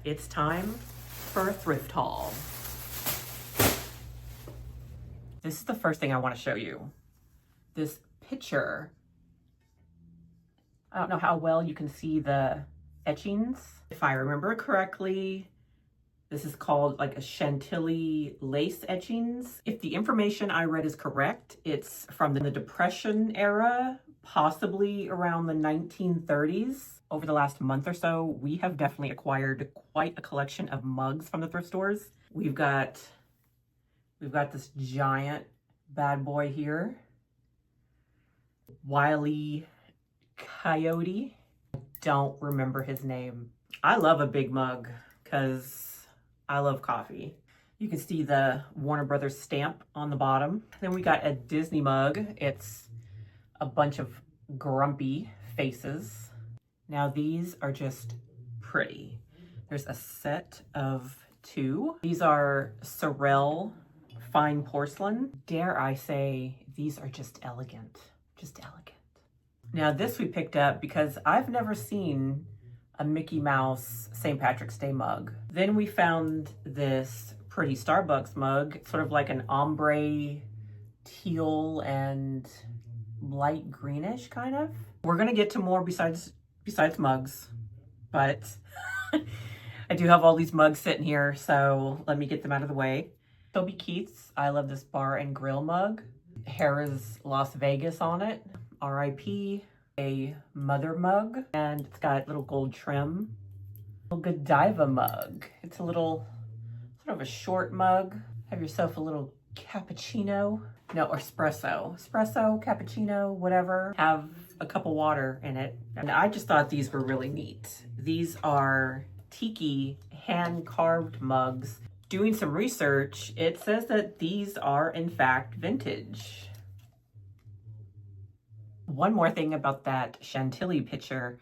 It's time for a thrift haul. This is the first thing I want to show you. This picture. I don't know how well you can see the etchings. If I remember correctly, this is called like a Chantilly lace etchings. If the information I read is correct, it's from the Depression era, possibly around the 1930s. Over the last month or so, we have definitely acquired quite a collection of mugs from the thrift stores. We've got this giant bad boy here. Wile E. Coyote. I don't remember his name. I love a big mug because I love coffee. You can see the Warner Brothers stamp on the bottom. Then we got a Disney mug. It's a bunch of grumpy faces. Now these are just pretty. There's a set of 2. These are Sorel fine porcelain. Dare I say, these are just elegant. Just elegant. Now this we picked up because I've never seen a Mickey Mouse St. Patrick's Day mug. Then we found this pretty Starbucks mug, sort of like an ombre teal and light greenish kind of. We're gonna get to more besides mugs, but I do have all these mugs sitting here, so let me get them out of the way. Toby Keith's I Love This Bar and Grill mug. Harrah's Las Vegas on it. R.I.P. A mother mug, and it's got little gold trim. A little Godiva mug. It's a little, sort of a short mug. Have yourself a little cappuccino. No, or espresso. Espresso, cappuccino, whatever. Have a cup of water in it. And I just thought these were really neat. These are tiki hand-carved mugs. Doing some research, it says that these are in fact vintage. One more thing about that Chantilly picture.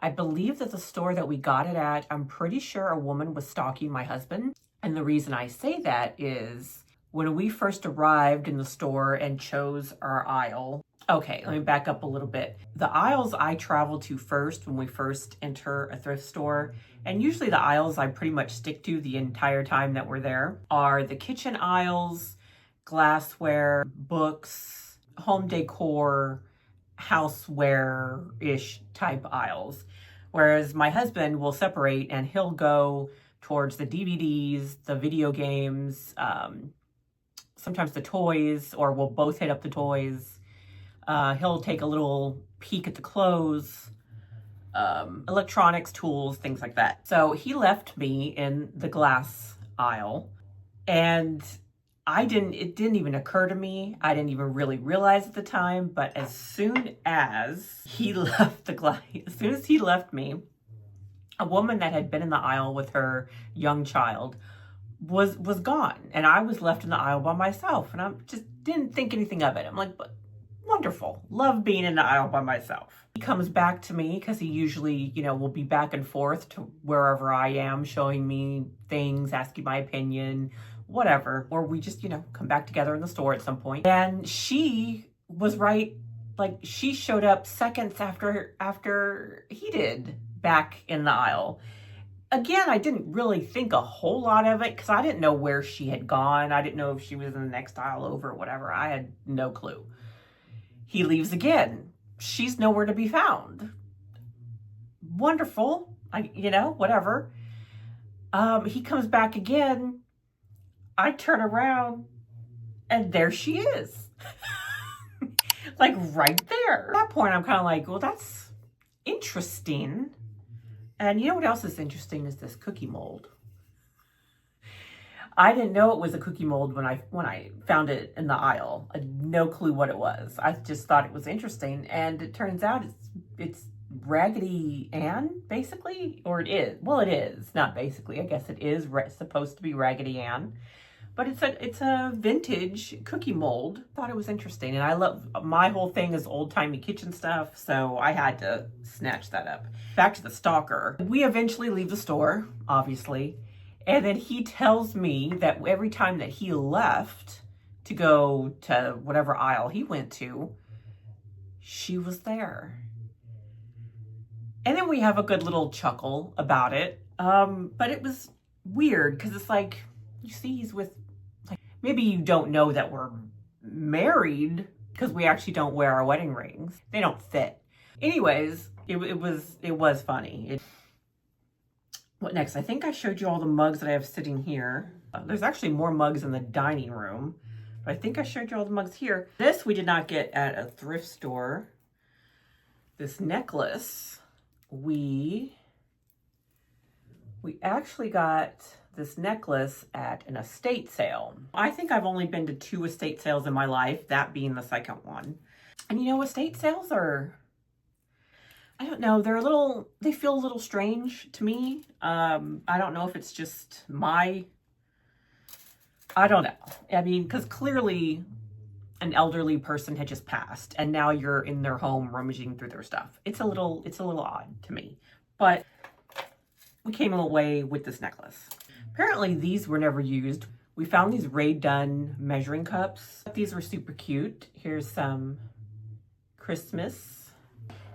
I believe that the store that we got it at, I'm pretty sure a woman was stalking my husband. And the reason I say that is when we first arrived in the store and chose our aisle. Okay, let me back up a little bit. The aisles I travel to first when we first enter a thrift store, and usually the aisles I pretty much stick to the entire time that we're there, are the kitchen aisles, glassware, books, home decor, houseware-ish type aisles. Whereas my husband will separate and he'll go towards the DVDs, the video games, sometimes the toys, or we'll both hit up the toys. He'll take a little peek at the clothes, electronics, tools, things like that. So he left me in the glass aisle, and it didn't even occur to me. I didn't even really realize at the time, but as soon as he left me, a woman that had been in the aisle with her young child was gone, and I was left in the aisle by myself, and I just didn't think anything of it. I'm like, but wonderful. Love being in the aisle by myself. He comes back to me because he usually, will be back and forth to wherever I am, showing me things, asking my opinion, whatever. Or we just, come back together in the store at some point. And she was right. Like, she showed up seconds after he did back in the aisle. Again, I didn't really think a whole lot of it because I didn't know where she had gone. I didn't know if she was in the next aisle over or whatever. I had no clue. He leaves again. She's nowhere to be found. Wonderful. Whatever. He comes back again. I turn around and there she is. Like right there. At that point, I'm kind of like, well, that's interesting. And you know what else is interesting is this cookie mold. I didn't know it was a cookie mold when I found it in the aisle. I had no clue what it was. I just thought it was interesting, and it turns out it's Raggedy Ann, basically, or it is. Well, it is not basically. I guess it is supposed to be Raggedy Ann, but it's a vintage cookie mold. Thought it was interesting, and I love, my whole thing is old timey kitchen stuff, so I had to snatch that up. Back to the stalker. We eventually leave the store, obviously. And then he tells me that every time that he left to go to whatever aisle he went to, she was there. And then we have a good little chuckle about it. But it was weird because it's like, you see he's with, like, maybe you don't know that we're married because we actually don't wear our wedding rings. They don't fit. Anyways, it was funny. What next? I think I showed you all the mugs that I have sitting here. There's actually more mugs in the dining room, but I think I showed you all the mugs here. This we did not get at a thrift store. This necklace, we actually got this necklace at an estate sale. I think I've only been to 2 estate sales in my life, that being the second one. And you know, estate sales are, I don't know, they feel a little strange to me. I don't know if it's just I don't know. I mean, because clearly an elderly person had just passed and now you're in their home rummaging through their stuff. It's a little odd to me, but we came away with this necklace. Apparently these were never used. We found these Rae Dunn measuring cups. These were super cute. Here's some Christmas.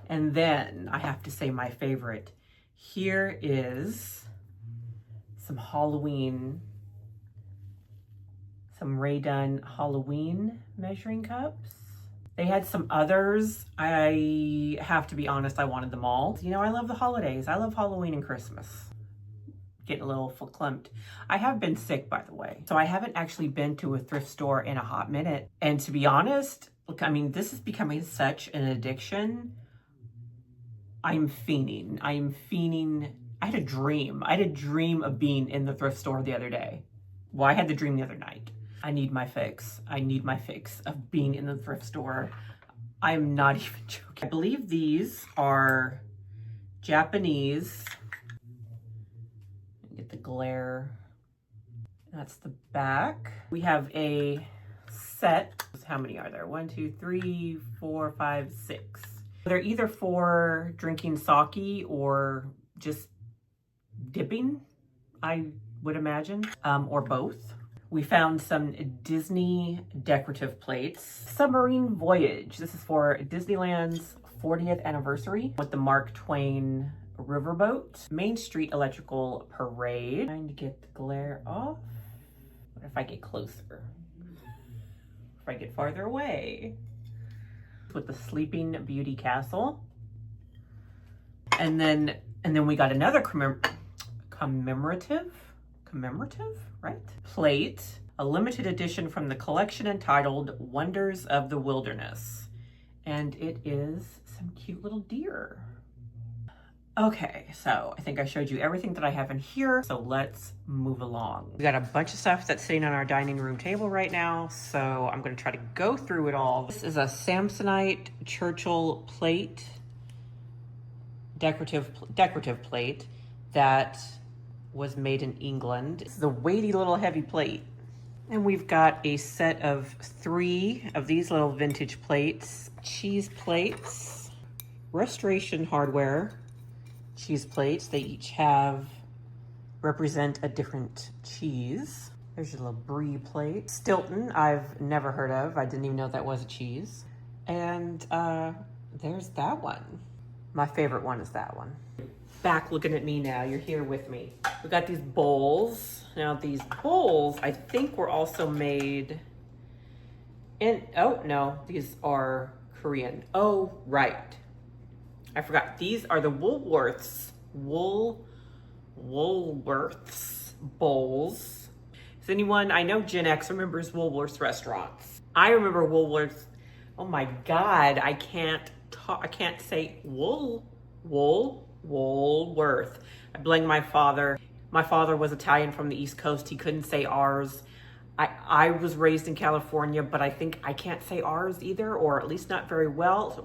And then I have to say my favorite. Here is some Rae Dunn Halloween measuring cups. They had some others. I have to be honest, I wanted them all. You know, I love the holidays. I love Halloween and Christmas. Getting a little verklempt. I have been sick, by the way. So I haven't actually been to a thrift store in a hot minute. And to be honest, look, I mean, this is becoming such an addiction. I'm fiending. I had a dream. I had a dream of being in the thrift store the other day. Well, I had the dream the other night. I need my fix. I need my fix of being in the thrift store. I'm not even joking. I believe these are Japanese. Get the glare. That's the back. We have a set. How many are there? 1, 2, 3, 4, 5, 6. They're either for drinking sake or just dipping, I would imagine, or both. We found some Disney decorative plates. Submarine Voyage. This is for Disneyland's 40th anniversary with the Mark Twain riverboat. Main Street Electrical Parade. Trying to get the glare off. What if I get closer? If I get farther away? With the Sleeping Beauty Castle. And then we got another commemorative, right? Plate, a limited edition from the collection entitled Wonders of the Wilderness. And it is some cute little deer. Okay, so I think I showed you everything that I have in here, so let's move along. We got a bunch of stuff that's sitting on our dining room table right now, so I'm gonna try to go through it all. This is a Samsonite Churchill plate, decorative plate that was made in England. It's the weighty little heavy plate. And we've got a set of 3 of these little vintage plates, cheese plates, Restoration Hardware cheese plates. They each represent a different cheese. There's your little brie plate. Stilton, I've never heard of. I didn't even know that was a cheese. And there's that one. My favorite one is that one. Back looking at me now, you're here with me. We got these bowls. Now these bowls, I think were also made oh no, these are Korean. Oh, right. I forgot. These are the Woolworths bowls. Is anyone, I know Gen X remembers Woolworths restaurants. I remember Woolworths. Oh my God, I can't say Woolworth. I blame my father. My father was Italian from the East Coast. He couldn't say ours. I was raised in California, but I think I can't say ours either, or at least not very well.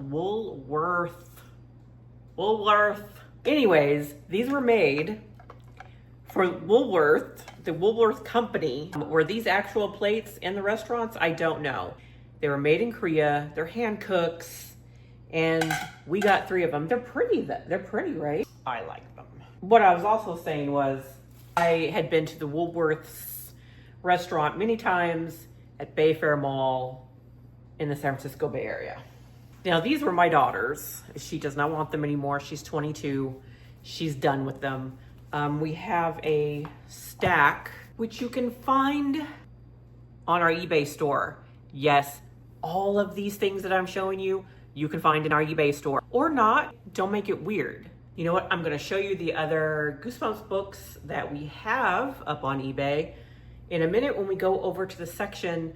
Woolworth. Anyways, these were made for Woolworth, the Woolworth company. Were these actual plates in the restaurants? I don't know. They were made in Korea. They're hand cooks, and we got 3 of them. They're pretty, right? I like them. What I was also saying was I had been to the Woolworths restaurant many times at Bayfair Mall in the San Francisco Bay Area. Now, these were my daughter's. She does not want them anymore. She's 22. She's done with them. We have a stack, which you can find on our eBay store. Yes, all of these things that I'm showing you, you can find in our eBay store. Or not, don't make it weird. You know what, I'm gonna show you the other Goosebumps books that we have up on eBay in a minute when we go over to the section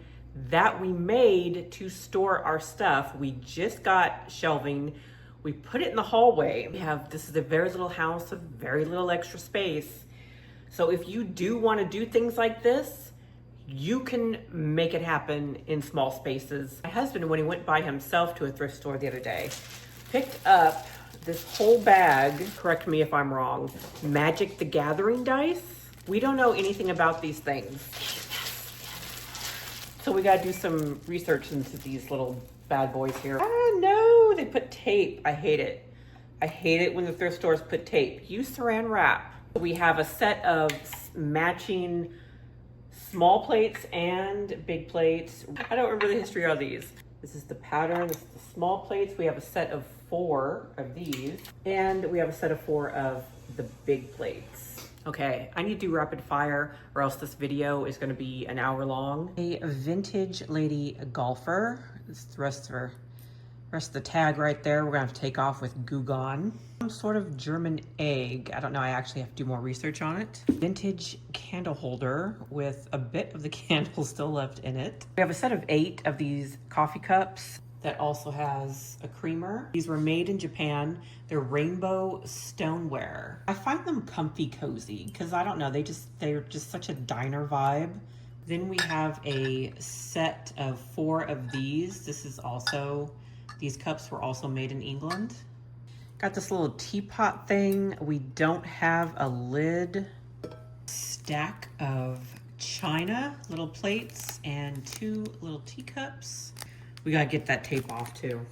that we made to store our stuff. We just got shelving. We put it in the hallway. This is a very little house with very little extra space. So if you do want to do things like this, you can make it happen in small spaces. My husband, when he went by himself to a thrift store the other day, picked up this whole bag, correct me if I'm wrong, Magic the Gathering dice. We don't know anything about these things. So we gotta do some research into these little bad boys here. Ah, no, they put tape. I hate it. I hate it when the thrift stores put tape. Use saran wrap. We have a set of matching small plates and big plates. I don't remember the history of these. This is the pattern, this is the small plates. We have a set of 4 of these, and we have a set of 4 of the big plates. Okay, I need to do rapid fire or else this video is gonna be an hour long. A vintage lady golfer. This is the rest of the tag right there. We're gonna have to take off with Goo Gone. Some sort of German egg. I don't know, I actually have to do more research on it. Vintage candle holder with a bit of the candle still left in it. We have a set of 8 of these coffee cups that also has a creamer. These were made in Japan. They're rainbow stoneware. I find them comfy cozy because I don't know, they're just such a diner vibe. Then we have a set of 4 of these. These cups were also made in England. Got this little teapot thing. We don't have a lid. Stack of china, little plates, and 2 little teacups. We gotta get that tape off too.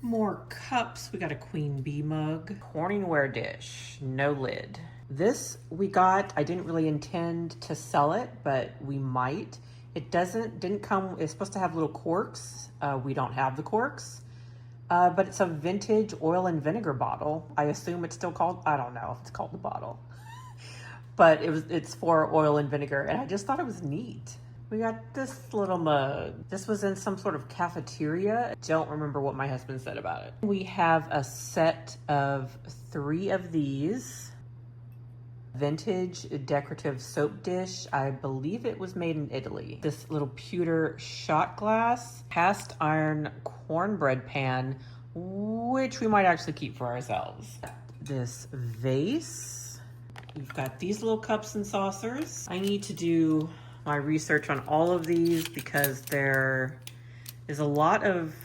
More cups. We got a queen bee mug. Corningware dish, no lid. This we got, I didn't really intend to sell it, but we might. It didn't come, it's supposed to have little corks. We don't have the corks, but it's a vintage oil and vinegar bottle. I assume it's still called, I don't know if it's called the bottle, but it's for oil and vinegar. And I just thought it was neat. We got this little mug. This was in some sort of cafeteria. Don't remember what my husband said about it. We have a set of 3 of these. Vintage decorative soap dish. I believe it was made in Italy. This little pewter shot glass. Cast iron cornbread pan, which we might actually keep for ourselves. This vase. We've got these little cups and saucers. I need to do my research on all of these because there is a lot of,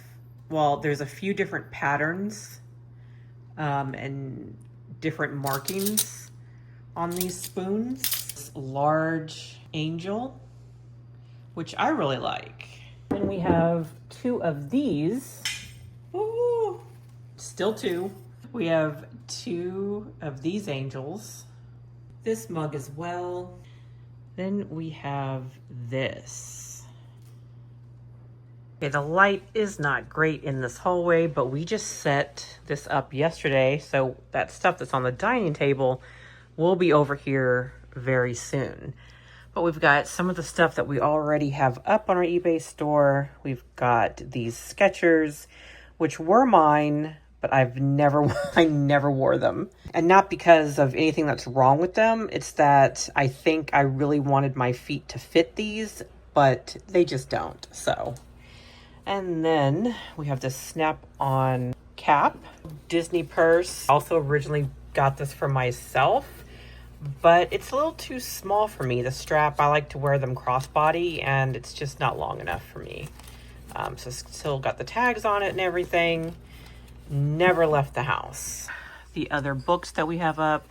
well, there's a few different patterns and different markings on these spoons. This large angel, which I really like. Then we have 2 of these. Ooh, still 2. We have 2 of these angels. This mug as well. Then we have this. Okay, the light is not great in this hallway, but we just set this up yesterday, so that stuff that's on the dining table will be over here very soon. But we've got some of the stuff that we already have up on our eBay store. We've got these Skechers, which were mine, but I never wore them. And not because of anything that's wrong with them. It's that I think I really wanted my feet to fit these, but they just don't, so. And then we have this snap-on cap, Disney purse. Also originally got this for myself, but it's a little too small for me. The strap, I like to wear them crossbody, and it's just not long enough for me. So still got the tags on it and everything. Never left the house. The other books that we have up,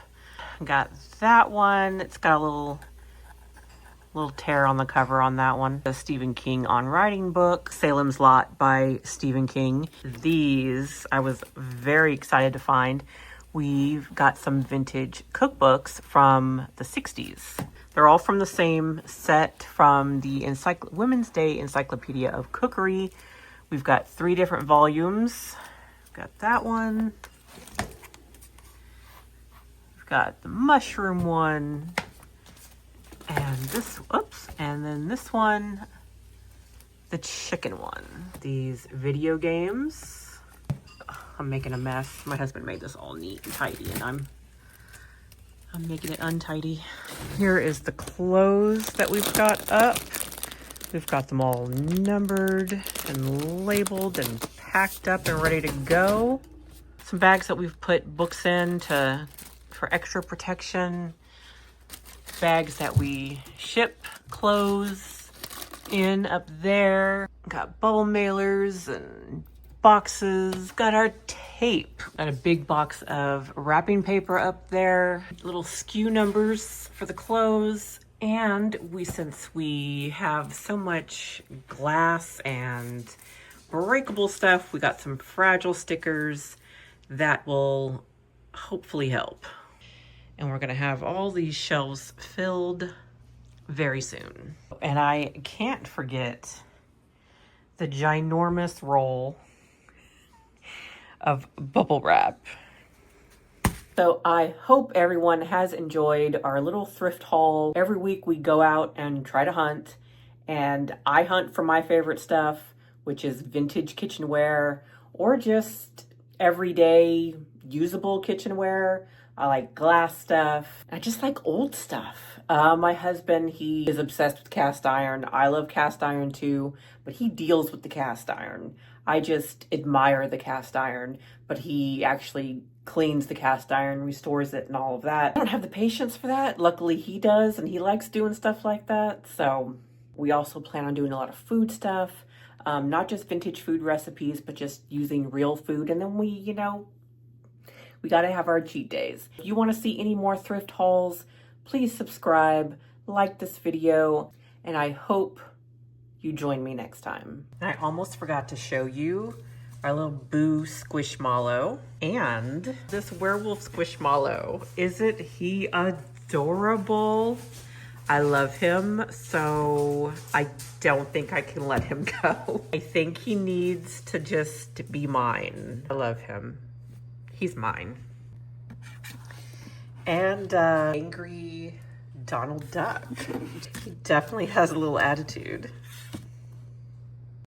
got that one. It's got a little tear on the cover on that one. The Stephen King on writing book, Salem's Lot by Stephen King. These I was very excited to find. We've got some vintage cookbooks from the 60s. They're all from the same set from the Women's Day Encyclopedia of Cookery. We've got 3 different volumes. Got that one. We've got the mushroom one. And this, oops, and then this one, the chicken one. These video games. I'm making a mess. My husband made this all neat and tidy, and I'm making it untidy. Here is the clothes that we've got up. We've got them all numbered and labeled and packed up and ready to go. Some bags that we've put books in for extra protection. Bags that we ship clothes in up there. Got bubble mailers and boxes. Got our tape. Got a big box of wrapping paper up there. Little SKU numbers for the clothes. And since we have so much glass and breakable stuff, we got some fragile stickers that will hopefully help. And we're gonna have all these shelves filled very soon. And I can't forget the ginormous roll of bubble wrap. So I hope everyone has enjoyed our little thrift haul. Every week we go out and try to hunt, and I hunt for my favorite stuff, which is vintage kitchenware or just everyday usable kitchenware. I like glass stuff. I just like old stuff. My husband, he is obsessed with cast iron. I love cast iron too, but he deals with the cast iron. I just admire the cast iron, but he actually cleans the cast iron, restores it and all of that. I don't have the patience for that. Luckily he does, and he likes doing stuff like that. So we also plan on doing a lot of food stuff, not just vintage food recipes, but just using real food. And then we got to have our cheat days. If you want to see any more thrift hauls, please subscribe, like this video, and I hope you join me next time. I almost forgot to show you our little Boo Squishmallow and this werewolf Squishmallow. Isn't he adorable? I love him, so I don't think I can let him go. I think he needs to just be mine. I love him. He's mine. And angry Donald Duck. He definitely has a little attitude.